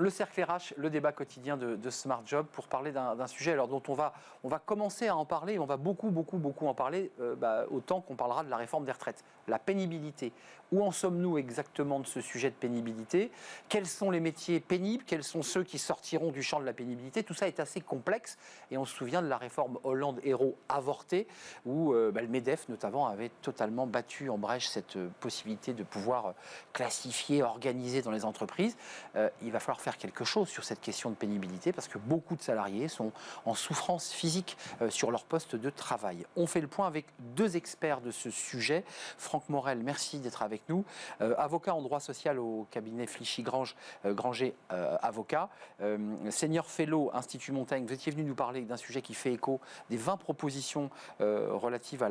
Le cercle RH, le débat quotidien de Smart Job pour parler d'un sujet alors, dont on va commencer à en parler, on va beaucoup en parler autant qu'on parlera de la réforme des retraites. La pénibilité. Où en sommes-nous exactement de ce sujet de pénibilité? Quels sont les métiers pénibles? Quels sont ceux qui sortiront du champ de la pénibilité? Tout ça est assez complexe et on se souvient de la réforme Hollande-Hérault avortée où le MEDEF notamment avait totalement battu en brèche cette possibilité de pouvoir classifier, organiser dans les entreprises. Il va falloir faire quelque chose sur cette question de pénibilité parce que beaucoup de salariés sont en souffrance physique sur leur poste de travail. On fait le point avec deux experts de ce sujet. Franck Morel, merci d'être avec nous. Avocat en droit social au cabinet Flichy-Granger avocat. Senior Fellow, Institut Montaigne. Vous étiez venu nous parler d'un sujet qui fait écho des 20 propositions relatives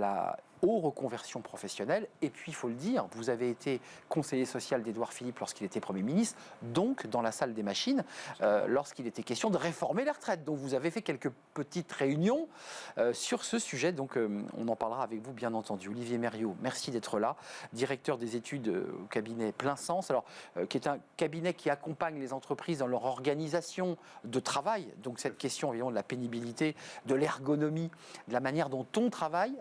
aux reconversions professionnelles. Et puis, il faut le dire, vous avez été conseiller social d'Édouard Philippe lorsqu'il était Premier ministre, donc dans la salle des machines, lorsqu'il était question de réformer les retraites. Donc, vous avez fait quelques petites réunions sur ce sujet. Donc, on en parlera avec vous, bien entendu. Olivier Mériot, merci d'être là, directeur des études au cabinet Plein Sens, alors, qui est un cabinet qui accompagne les entreprises dans leur organisation de travail. Donc, cette question, évidemment, de la pénibilité, de l'ergonomie, de la manière dont on travaille,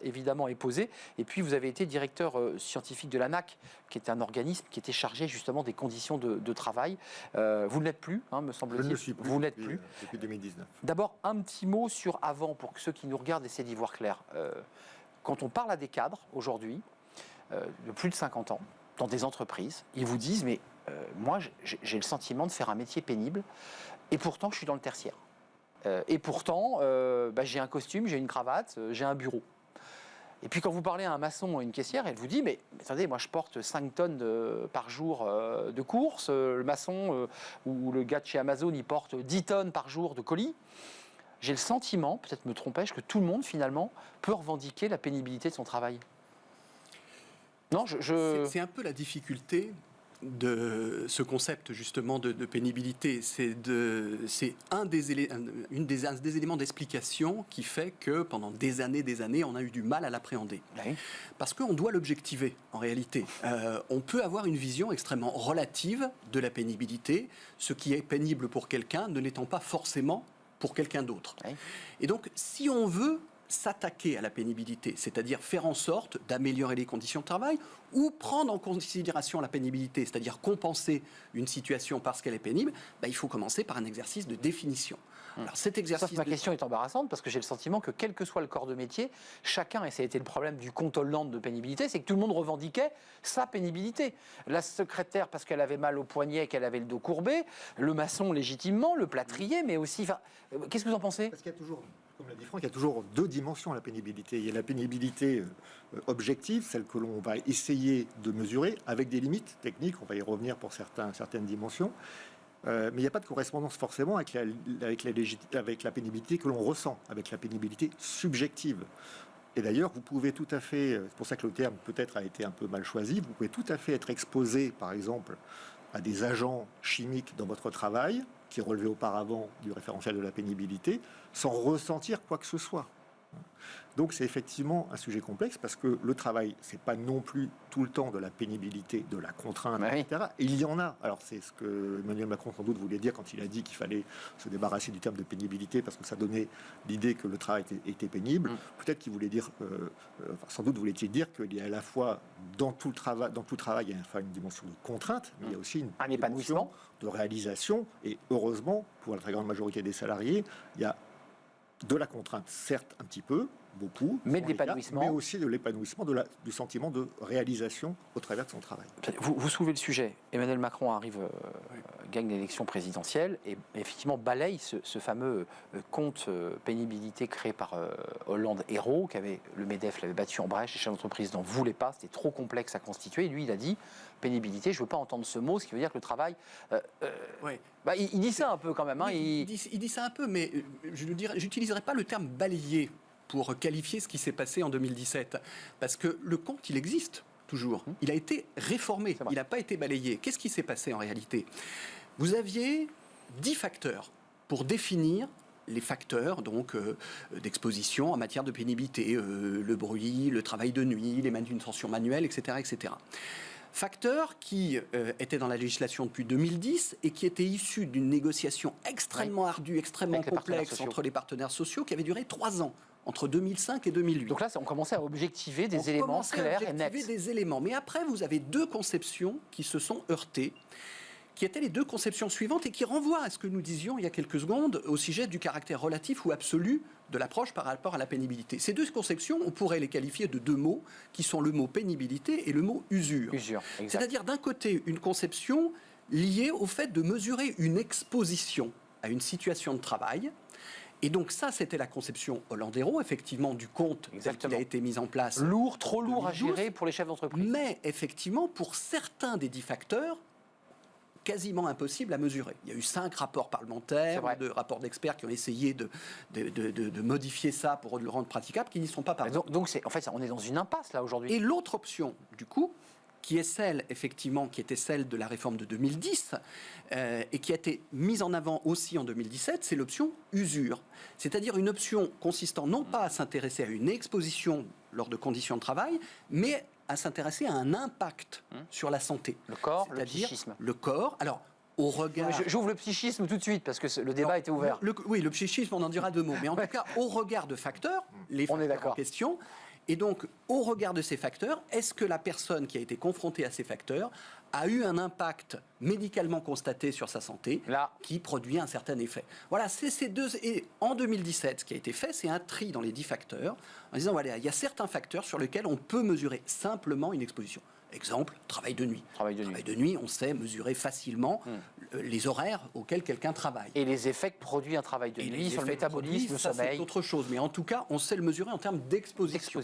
évidemment, est posée. Et puis, vous avez été directeur scientifique de l'ANAC, qui est un organisme qui était chargé, justement, des conditions de travail. Vous ne l'êtes plus, me semble-t-il. Je ne le suis plus. Vous n'êtes plus. Depuis 2019. D'abord, un petit mot sur avant, pour que ceux qui nous regardent essaient d'y voir clair. Quand on parle à des cadres, aujourd'hui, de plus de 50 ans, dans des entreprises, ils vous disent, mais moi, j'ai le sentiment de faire un métier pénible, et pourtant, je suis dans le tertiaire. Et pourtant, j'ai un costume, j'ai une cravate, j'ai un bureau. Et puis quand vous parlez à un maçon ou à une caissière, elle vous dit, mais attendez, moi je porte 5 tonnes par jour de courses, le maçon ou le gars de chez Amazon, il porte 10 tonnes par jour de colis. J'ai le sentiment, peut-être me trompais-je, que tout le monde finalement peut revendiquer la pénibilité de son travail. Non, C'est un peu la difficulté de ce concept justement de pénibilité. C'est un des éléments d'explication qui fait que pendant des années, on a eu du mal à l'appréhender. Oui. Parce qu'on doit l'objectiver, en réalité. On peut avoir une vision extrêmement relative de la pénibilité, ce qui est pénible pour quelqu'un ne l'étant pas forcément pour quelqu'un d'autre. Oui. Et donc, si on veut s'attaquer à la pénibilité, c'est-à-dire faire en sorte d'améliorer les conditions de travail ou prendre en considération la pénibilité, c'est-à-dire compenser une situation parce qu'elle est pénible, il faut commencer par un exercice de définition. Alors cet exercice... Ma question est embarrassante parce que j'ai le sentiment que quel que soit le corps de métier, chacun, et ça a été le problème du compte Hollande de pénibilité, c'est que tout le monde revendiquait sa pénibilité. La secrétaire parce qu'elle avait mal au poignet, qu'elle avait le dos courbé, le maçon légitimement, le plâtrier, mais aussi... Qu'est-ce que vous en pensez ? Parce qu'il y a toujours, comme l'a dit Franck, il y a toujours deux dimensions à la pénibilité. Il y a la pénibilité objective, celle que l'on va essayer de mesurer, avec des limites techniques, on va y revenir pour certaines dimensions. Mais il n'y a pas de correspondance forcément avec la pénibilité que l'on ressent, avec la pénibilité subjective. Et d'ailleurs, vous pouvez tout à fait, c'est pour ça que le terme peut-être a été un peu mal choisi, vous pouvez tout à fait être exposé, par exemple, à des agents chimiques dans votre travail, qui relevaient auparavant du référentiel de la pénibilité, sans ressentir quoi que ce soit. Donc c'est effectivement un sujet complexe parce que le travail, c'est pas non plus tout le temps de la pénibilité, de la contrainte, oui. etc. Et il y en a. Alors c'est ce que Emmanuel Macron sans doute voulait dire quand il a dit qu'il fallait se débarrasser du terme de pénibilité parce que ça donnait l'idée que le travail était pénible. Peut-être qu'il voulait dire, sans doute voulait-il dire qu'il y a à la fois dans tout le travail, il y a une dimension de contrainte, mais il y a aussi une dimension de réalisation. Et heureusement, pour la très grande majorité des salariés, il y a de la contrainte, certes, un petit peu, beaucoup, mais de l'épanouissement. Mais aussi de l'épanouissement, du sentiment de réalisation au travers de son travail. Vous soulevez le sujet. Emmanuel Macron arrive, gagne l'élection présidentielle et effectivement balaye ce fameux compte pénibilité créé par Hollande-Hérault, le MEDEF l'avait battu en brèche, les chefs d'entreprise n'en voulaient pas, c'était trop complexe à constituer. Et lui, il a dit pénibilité, je ne veux pas entendre ce mot, ce qui veut dire que le travail... il dit ça un peu quand même. Il dit ça un peu, mais j'utiliserai pas le terme balayer pour qualifier ce qui s'est passé en 2017. Parce que le compte, il existe toujours. Il a été réformé, il n'a pas été balayé. Qu'est-ce qui s'est passé en réalité ? Vous aviez 10 facteurs pour définir les facteurs d'exposition en matière de pénibilité, le bruit, le travail de nuit, les manutentions manuelles, etc., etc. Facteur qui était dans la législation depuis 2010 et qui était issu d'une négociation extrêmement ardue, extrêmement complexe entre les partenaires sociaux qui avait duré 3 ans. Entre 2005 et 2008. Donc là, on commençait à objectiver des éléments clairs et nets. Des éléments. Mais après, vous avez 2 conceptions qui se sont heurtées, qui étaient les 2 conceptions suivantes et qui renvoient à ce que nous disions il y a quelques secondes au sujet du caractère relatif ou absolu de l'approche par rapport à la pénibilité. Ces 2 conceptions, on pourrait les qualifier de 2 mots qui sont le mot pénibilité et le mot usure. C'est-à-dire d'un côté une conception liée au fait de mesurer une exposition à une situation de travail. Et donc ça, c'était la conception Hollande-Hérault, effectivement, du compte qui a été mis en place. Lourd, trop lourd à gérer pour les chefs d'entreprise. Mais effectivement, pour certains des 10 facteurs, quasiment impossible à mesurer. Il y a eu 5 rapports parlementaires, de rapports d'experts qui ont essayé de modifier ça pour le rendre praticable, qui n'y sont pas parvenus. Donc en fait, on est dans une impasse là aujourd'hui. Et l'autre option, du coup, qui est celle, effectivement, qui était celle de la réforme de 2010 et qui a été mise en avant aussi en 2017, c'est l'option usure. C'est-à-dire une option consistant non pas à s'intéresser à une exposition lors de conditions de travail, mais à s'intéresser à un impact sur la santé. Le corps, le psychisme. Le corps, alors au regard... J'ouvre le psychisme tout de suite parce que le débat était ouvert. Oui, le psychisme, on en dira 2 mots. Mais en tout cas, au regard de facteurs, les facteurs en question... Et donc, au regard de ces facteurs, est-ce que la personne qui a été confrontée à ces facteurs a eu un impact médicalement constaté sur sa santé qui produit un certain effet? Voilà, c'est ces 2... Et en 2017, ce qui a été fait, c'est un tri dans les 10 facteurs, en disant, voilà, il y a certains facteurs sur lesquels on peut mesurer simplement une exposition. Exemple, travail de nuit. Travail de nuit, on sait mesurer facilement les horaires auxquels quelqu'un travaille. Et les effets que produit un travail de nuit sur le métabolisme, le sommeil. C'est autre chose. Mais en tout cas, on sait le mesurer en termes d'exposition.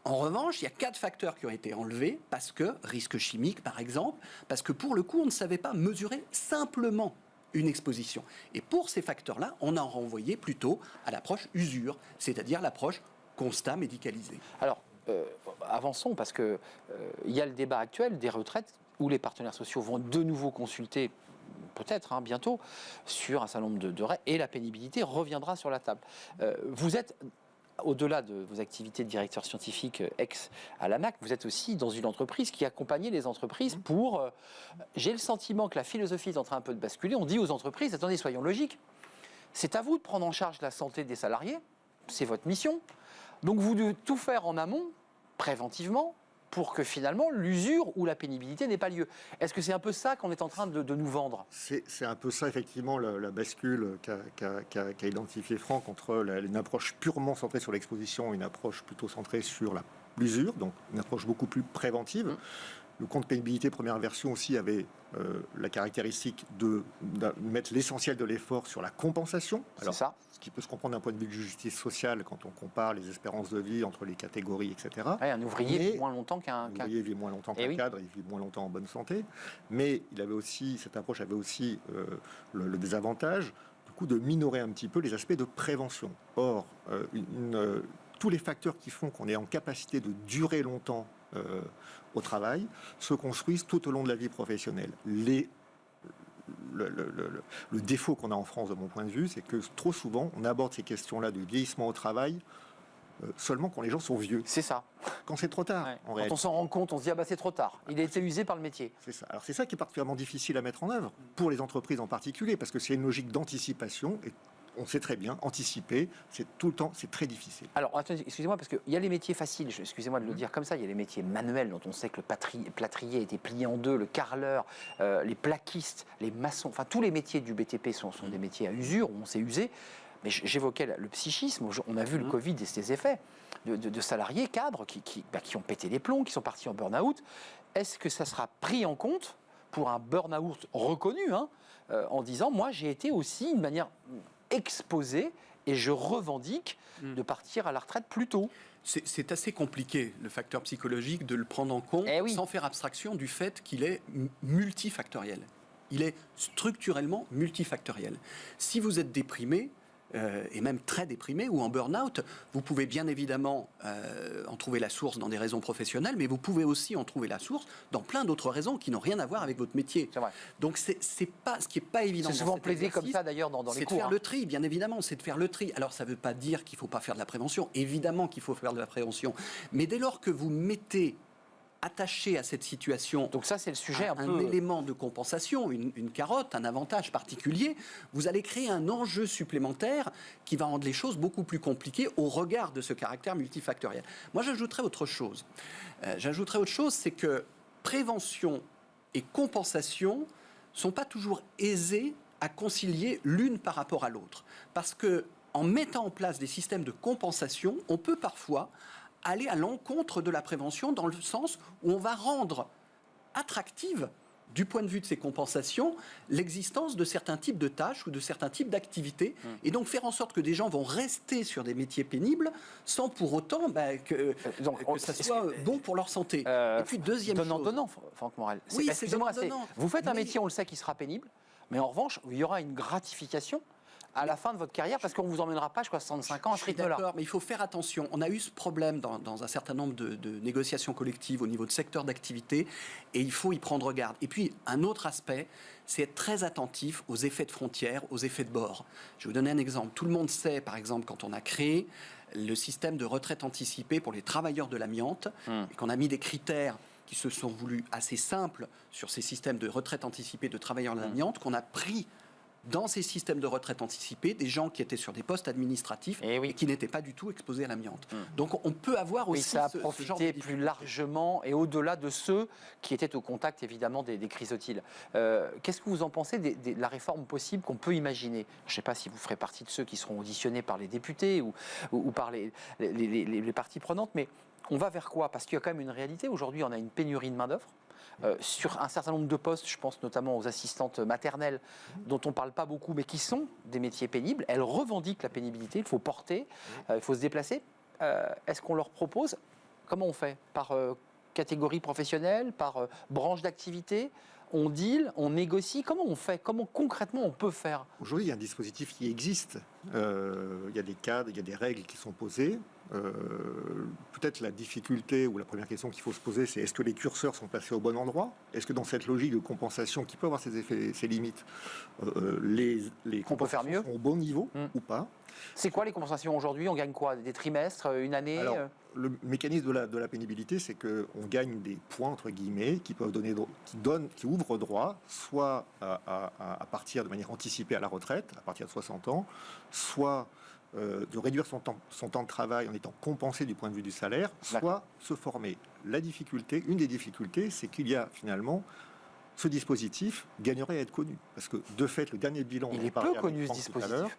En revanche, il y a 4 facteurs qui ont été enlevés parce que, risque chimique par exemple, parce que pour le coup, on ne savait pas mesurer simplement une exposition. Et pour ces facteurs-là, on a renvoyé plutôt à l'approche usure, c'est-à-dire l'approche constat médicalisé. Alors, avançons parce que il y a le débat actuel des retraites où les partenaires sociaux vont de nouveau consulter, peut-être bientôt, sur un certain nombre de règles et la pénibilité reviendra sur la table. Vous êtes, au-delà de vos activités de directeur scientifique ex à l'ANAC, vous êtes aussi dans une entreprise qui accompagnait les entreprises pour... j'ai le sentiment que la philosophie est en train un peu de basculer. On dit aux entreprises, attendez, soyons logiques, c'est à vous de prendre en charge la santé des salariés, c'est votre mission. Donc vous devez tout faire en amont, préventivement, pour que finalement l'usure ou la pénibilité n'ait pas lieu. Est-ce que c'est un peu ça qu'on est en train de nous vendre? C'est un peu ça, effectivement, la bascule qu'a identifié Franck entre une approche purement centrée sur l'exposition et une approche plutôt centrée sur l'usure, donc une approche beaucoup plus préventive. Le compte pénibilité première version aussi avait la caractéristique de mettre l'essentiel de l'effort sur la compensation. Alors, c'est ça. Ce qui peut se comprendre d'un point de vue de justice sociale quand on compare les espérances de vie entre les catégories, etc. Ouais, un ouvrier vit moins longtemps qu'un ouvrier vit moins longtemps qu'un cadre, il vit moins longtemps en bonne santé. Mais il avait aussi, cette approche avait aussi le désavantage du coup de minorer un petit peu les aspects de prévention. Or, tous les facteurs qui font qu'on est en capacité de durer longtemps au travail se construisent tout au long de la vie professionnelle. Le défaut qu'on a en France, de mon point de vue, c'est que trop souvent, on aborde ces questions-là de vieillissement au travail seulement quand les gens sont vieux. C'est ça. Quand c'est trop tard. Ouais. Quand on s'en rend compte, on se dit c'est trop tard. Il a été usé par le métier. C'est ça. Alors c'est ça qui est particulièrement difficile à mettre en œuvre pour les entreprises en particulier, parce que c'est une logique d'anticipation. Et on sait très bien, anticiper, c'est tout le temps, c'est très difficile. Alors, attendez, excusez-moi, parce qu'il y a les métiers faciles, excusez-moi de le dire comme ça, il y a les métiers manuels dont on sait que le plâtrier a été plié en deux, le carreleur, les plaquistes, les maçons, enfin tous les métiers du BTP sont des métiers à usure, où on s'est usé. Mais j'évoquais le psychisme, on a vu le Covid et ses effets de salariés, cadres, qui ont pété les plombs, qui sont partis en burn-out. Est-ce que ça sera pris en compte pour un burn-out reconnu, en disant, moi j'ai été aussi de manière exposé et je revendique de partir à la retraite plus tôt. C'est assez compliqué, le facteur psychologique, de le prendre en compte sans faire abstraction du fait qu'il est multifactoriel. Il est structurellement multifactoriel. Si vous êtes déprimé, et même très déprimé ou en burn-out, vous pouvez bien évidemment en trouver la source dans des raisons professionnelles, mais vous pouvez aussi en trouver la source dans plein d'autres raisons qui n'ont rien à voir avec votre métier. C'est vrai. Donc c'est pas ce qui n'est pas évident. C'est souvent plaidé comme ça d'ailleurs dans les cours. C'est de faire le tri, bien évidemment, c'est de faire le tri. Alors ça ne veut pas dire qu'il ne faut pas faire de la prévention, évidemment qu'il faut faire de la prévention, mais dès lors que vous mettez attacher à cette situation donc ça, c'est le sujet un élément de compensation, une carotte, un avantage particulier, vous allez créer un enjeu supplémentaire qui va rendre les choses beaucoup plus compliquées au regard de ce caractère multifactoriel. Moi, j'ajouterais autre chose. C'est que prévention et compensation ne sont pas toujours aisées à concilier l'une par rapport à l'autre. Parce que en mettant en place des systèmes de compensation, on peut parfois aller à l'encontre de la prévention dans le sens où on va rendre attractive, du point de vue de ces compensations, l'existence de certains types de tâches ou de certains types d'activités, et donc faire en sorte que des gens vont rester sur des métiers pénibles sans pour autant que ça soit bon pour leur santé. Et puis deuxième chose... Donnant, Franck Morel. Oui, c'est donnant. Vous faites un métier, on le sait, qui sera pénible, mais en revanche, il y aura une gratification à la fin de votre carrière, parce qu'on ne vous emmènera pas jusqu'à 65 ans à ce rythme-là. D'accord, mais il faut faire attention. On a eu ce problème dans un certain nombre de négociations collectives au niveau de secteur d'activité, et il faut y prendre garde. Et puis, un autre aspect, c'est être très attentif aux effets de frontière, aux effets de bord. Je vais vous donner un exemple. Tout le monde sait, par exemple, quand on a créé le système de retraite anticipée pour les travailleurs de l'amiante, et qu'on a mis des critères qui se sont voulus assez simples sur ces systèmes de retraite anticipée de travailleurs de l'amiante, qu'on a pris dans ces systèmes de retraite anticipée des gens qui étaient sur des postes administratifs et qui n'étaient pas du tout exposés à l'amiante. Donc on peut avoir aussi ça a profité plus largement et au-delà de ceux qui étaient au contact évidemment des chrysotiles. Qu'est-ce que vous en pensez de la réforme possible qu'on peut imaginer? Je ne sais pas si vous ferez partie de ceux qui seront auditionnés par les députés ou par les parties prenantes, mais on va vers quoi? Parce qu'il y a quand même une réalité. Aujourd'hui, on a une pénurie de main-d'œuvre. Sur un certain nombre de postes, je pense notamment aux assistantes maternelles, dont on ne parle pas beaucoup, mais qui sont des métiers pénibles. Elles revendiquent la pénibilité, il faut porter, il faut se déplacer. Est-ce qu'on leur propose? Comment on fait? Par catégorie professionnelle, par branche d'activité? On deal, on négocie? Comment on fait? Comment concrètement on peut faire? Aujourd'hui, il y a un dispositif qui existe. Il y a des cadres, il y a des règles qui sont posées. Peut-être la difficulté ou la première question qu'il faut se poser, c'est est-ce que les curseurs sont placés au bon endroit? Est-ce que dans cette logique de compensation qui peut avoir ses effets, ses limites, les compensations sont au bon niveau ou pas? C'est quoi les compensations aujourd'hui? On gagne quoi? Des trimestres? Une année? Alors, le mécanisme de la pénibilité, c'est qu'on gagne des points, entre guillemets, qui peuvent qui ouvrent droit soit à partir de manière anticipée à la retraite, à partir de 60 ans, soit de réduire son temps de travail en étant compensé du point de vue du salaire, soit se former. Une des difficultés, c'est qu'il y a finalement ce dispositif gagnerait à être connu. Parce que, de fait, le dernier bilan... Il est peu connu, ce dispositif.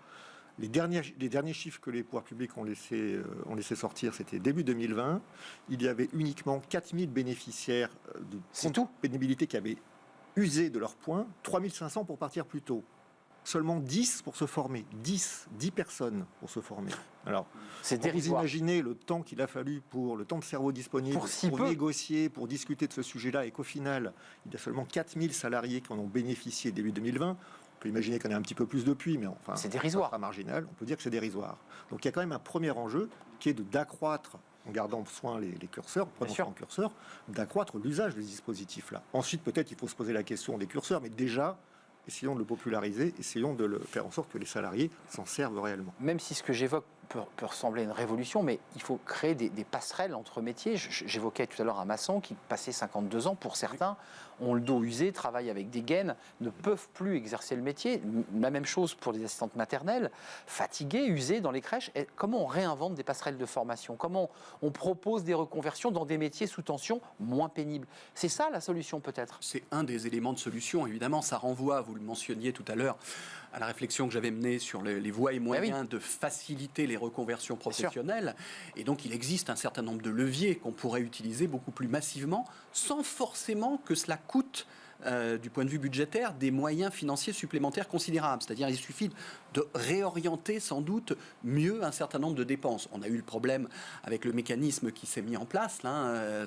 Les derniers chiffres que les pouvoirs publics ont laissé sortir, c'était début 2020. Il y avait uniquement 4000 bénéficiaires de pénibilité qui avaient usé de leurs points, 3500 pour partir plus tôt. Seulement 10 pour se former. 10 personnes pour se former. Alors, vous imaginez le temps qu'il a fallu le temps de cerveau disponible pour négocier, pour discuter de ce sujet-là, et qu'au final, il y a seulement 4000 salariés qui en ont bénéficié début 2020. On peut imaginer qu'on ait un petit peu plus depuis, mais enfin, c'est dérisoire. Pas marginal. On peut dire que c'est dérisoire. Donc il y a quand même un premier enjeu qui est d'accroître, en gardant soin les curseurs, prenant soin en curseur, d'accroître l'usage de ce dispositif-là. Ensuite, peut-être il faut se poser la question des curseurs, mais déjà, essayons de le populariser, essayons de le faire en sorte que les salariés s'en servent réellement. Même si ce que j'évoque peut ressembler à une révolution, mais il faut créer des passerelles entre métiers. J'évoquais tout à l'heure un maçon qui, passé 52 ans, pour certains, ont le dos usé, travaillent avec des gaines, ne peuvent plus exercer le métier. La même chose pour les assistantes maternelles, fatiguées, usées dans les crèches. Et comment on réinvente des passerelles de formation? Comment on propose des reconversions dans des métiers sous tension moins pénibles? C'est ça la solution peut-être? C'est un des éléments de solution, évidemment. Ça renvoie, vous le mentionniez tout à l'heure, à la réflexion que j'avais menée sur les voies et moyens de faciliter les reconversions professionnelles. Et donc, il existe un certain nombre de leviers qu'on pourrait utiliser beaucoup plus massivement, sans forcément que cela coûte, du point de vue budgétaire, des moyens financiers supplémentaires considérables. C'est-à-dire, il suffit de réorienter sans doute mieux un certain nombre de dépenses. On a eu le problème avec le mécanisme qui s'est mis en place,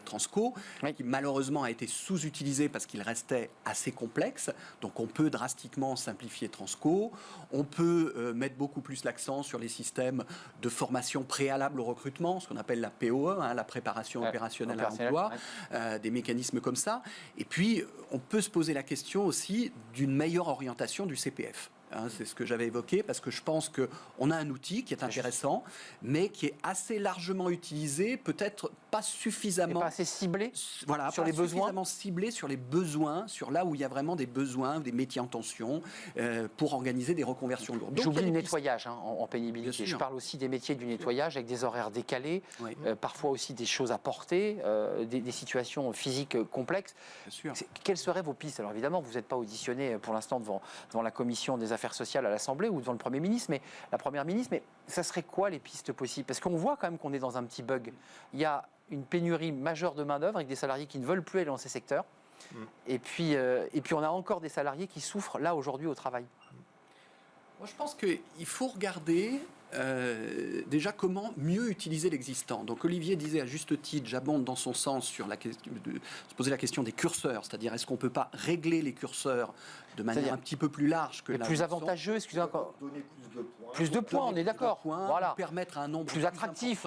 Transco, qui malheureusement a été sous-utilisé parce qu'il restait assez complexe. Donc on peut drastiquement simplifier Transco. On peut mettre beaucoup plus l'accent sur les systèmes de formation préalable au recrutement, ce qu'on appelle la POE, la préparation opérationnelle à l'emploi, des mécanismes comme ça. Et puis, on peut se poser la question aussi d'une meilleure orientation du CPF. hein, c'est ce que j'avais évoqué, parce que je pense qu'on a un outil qui est intéressant, mais qui est assez largement utilisé, peut-être pas suffisamment... Et pas assez ciblé voilà, sur pas les besoins. Suffisamment ciblé sur les besoins, sur là où il y a vraiment des besoins, des métiers en tension, pour organiser des reconversions lourdes. J'oublie le nettoyage en pénibilité. Je parle aussi des métiers du nettoyage avec des horaires décalés, Oui. Parfois aussi des choses à porter, des situations physiques complexes. Bien sûr. Quelles seraient vos pistes? Alors évidemment, vous n'êtes pas auditionné pour l'instant devant la Commission des Affaires sociales à l'Assemblée ou devant le Premier ministre, mais la Première ministre, mais ça serait quoi les pistes possibles? Parce qu'on voit quand même qu'on est dans un petit bug. Il y a une pénurie majeure de main-d'œuvre avec des salariés qui ne veulent plus aller dans ces secteurs. Et puis on a encore des salariés qui souffrent là aujourd'hui au travail. Moi, je pense qu'il faut regarder déjà comment mieux utiliser l'existant. Donc Olivier disait à juste titre, j'abonde dans son sens sur la question de se poser la question des curseurs, c'est-à-dire est-ce qu'on ne peut pas régler les curseurs de manière un petit peu plus large que plus avantageux, excusez-moi. Donner Plus de points, on est d'accord. Voilà. Permettre à un nombre plus attractif.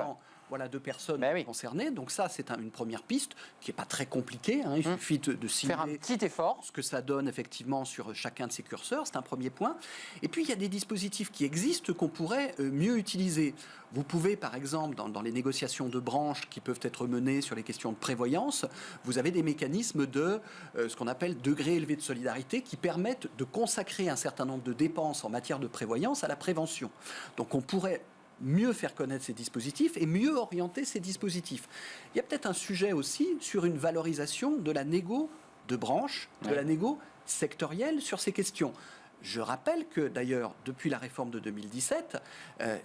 Voilà, de personnes Oui. concernées. Donc ça, c'est une première piste qui n'est pas très compliquée. Hein. Il suffit de cibler faire un petit effort. Ce que ça donne effectivement sur chacun de ces curseurs. C'est un premier point. Et puis, il y a des dispositifs qui existent qu'on pourrait mieux utiliser. Vous pouvez, par exemple, dans les négociations de branches qui peuvent être menées sur les questions de prévoyance, vous avez des mécanismes de ce qu'on appelle degré élevé de solidarité qui permettent de consacrer un certain nombre de dépenses en matière de prévoyance à la prévention. Donc, on pourrait mieux faire connaître ces dispositifs et mieux orienter ces dispositifs. Il y a peut-être un sujet aussi sur une valorisation de la négo de branche, de la négo sectorielle sur ces questions. Je rappelle que d'ailleurs, depuis la réforme de 2017,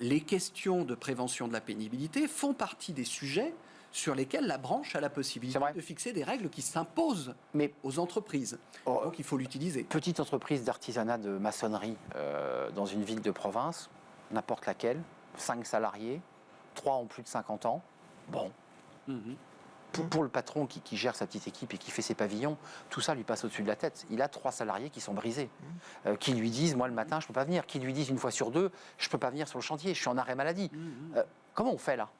les questions de prévention de la pénibilité font partie des sujets sur lesquels la branche a la possibilité de fixer des règles qui s'imposent aux entreprises. Donc il faut l'utiliser. Petite entreprise d'artisanat de maçonnerie dans une ville de province, n'importe laquelle, 5 salariés, 3 ont plus de 50 ans. Bon. Pour le patron qui gère sa petite équipe et qui fait ses pavillons, tout ça lui passe au-dessus de la tête. Il a 3 salariés qui sont brisés, qui lui disent, moi le matin, je ne peux pas venir, qui lui disent une fois sur 2, je ne peux pas venir sur le chantier, je suis en arrêt maladie. Comment on fait là?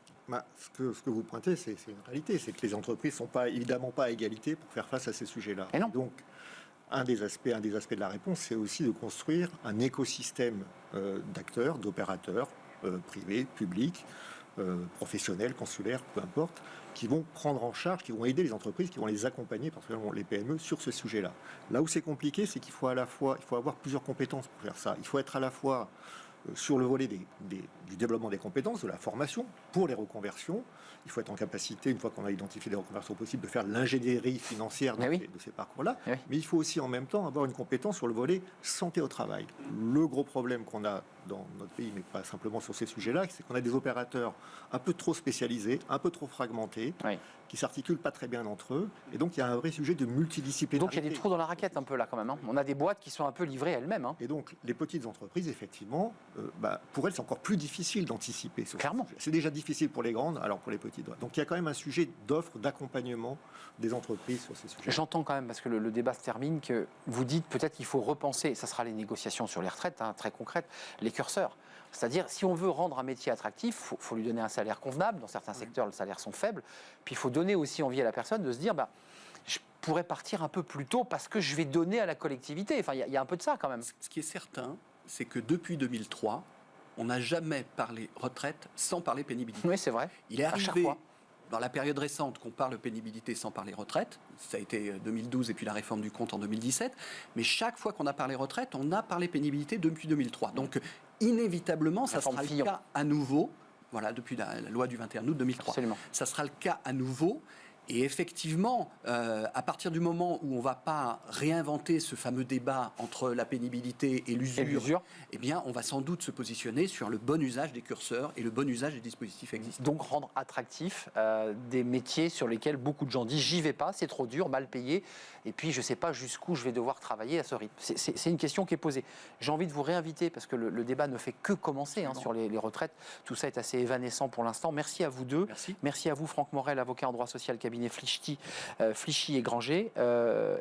Ce que vous pointez, c'est une réalité, c'est que les entreprises ne sont évidemment pas à égalité pour faire face à ces sujets-là. Et non. Donc, un des aspects de la réponse, c'est aussi de construire un écosystème d'acteurs, d'opérateurs, privés, publics, professionnels, consulaires, peu importe, qui vont prendre en charge, qui vont aider les entreprises, qui vont les accompagner, particulièrement les PME, sur ce sujet-là. Là où c'est compliqué, c'est qu'il faut avoir plusieurs compétences pour faire ça. Il faut être à la fois sur le volet du développement des compétences, de la formation pour les reconversions. Il faut être en capacité, une fois qu'on a identifié des reconversions possibles, de faire l'ingénierie financière de ces parcours-là. Mais il faut aussi en même temps avoir une compétence sur le volet santé au travail. Le gros problème qu'on a dans notre pays, mais pas simplement sur ces sujets-là, c'est qu'on a des opérateurs un peu trop spécialisés, un peu trop fragmentés, qui ne s'articulent pas très bien entre eux. Et donc, il y a un vrai sujet de multidisciplinarité. Donc, il y a des trous dans la raquette un peu là quand même. On a des boîtes qui sont un peu livrées elles-mêmes. Et donc, les petites entreprises, effectivement, pour elles, c'est encore plus difficile d'anticiper. Clairement. C'est déjà difficile pour les grandes, alors pour les petites. Donc, il y a quand même un sujet d'offre, d'accompagnement des entreprises sur ces sujets. J'entends quand même, parce que le débat se termine, que vous dites peut-être qu'il faut repenser, ça sera les négociations sur les retraites, très concrètes, les curseurs. C'est-à-dire, si on veut rendre un métier attractif, il faut lui donner un salaire convenable. Dans certains secteurs, les salaires sont faibles. Puis, il faut donner aussi envie à la personne de se dire, je pourrais partir un peu plus tôt parce que je vais donner à la collectivité. Enfin, il y a un peu de ça quand même. Ce qui est certain, c'est que depuis 2003, on n'a jamais parlé retraite sans parler pénibilité. Oui, c'est vrai. Il est arrivé dans la période récente qu'on parle pénibilité sans parler retraite. Ça a été 2012 et puis la réforme du compte en 2017. Mais chaque fois qu'on a parlé retraite, on a parlé pénibilité depuis 2003. Donc, inévitablement, ça sera le cas à nouveau. Voilà, depuis la loi du 21 août 2003. Absolument. Ça sera le cas à nouveau. Et effectivement, à partir du moment où on ne va pas réinventer ce fameux débat entre la pénibilité et l'usure, eh bien, on va sans doute se positionner sur le bon usage des curseurs et le bon usage des dispositifs existants. Donc rendre attractif des métiers sur lesquels beaucoup de gens disent « j'y vais pas, c'est trop dur, mal payé, et puis je ne sais pas jusqu'où je vais devoir travailler à ce rythme ». C'est une question qui est posée. J'ai envie de vous réinviter, parce que le débat ne fait que commencer sur les retraites. Tout ça est assez évanescent pour l'instant. Merci à vous deux. Merci. Merci à vous, Franck Morel, avocat en droit social cabinet cabinet Flichy et Granger.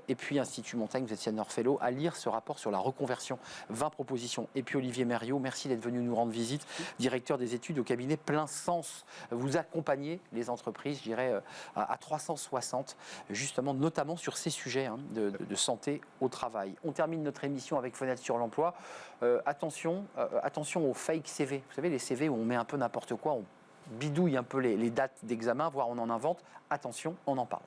Et puis Institut Montaigne, vous êtes senior fellow, à lire ce rapport sur la reconversion. 20 propositions. Et puis Olivier Mériot, merci d'être venu nous rendre visite, directeur des études au cabinet Plein Sens. Vous accompagnez les entreprises, je dirais, à 360, justement, notamment sur ces sujets de santé au travail. On termine notre émission avec Fenêtre sur l'emploi. Attention aux fake CV. Vous savez, les CV où on met un peu n'importe quoi, on bidouille un peu les dates d'examen, voire on en invente. Attention, on en parle.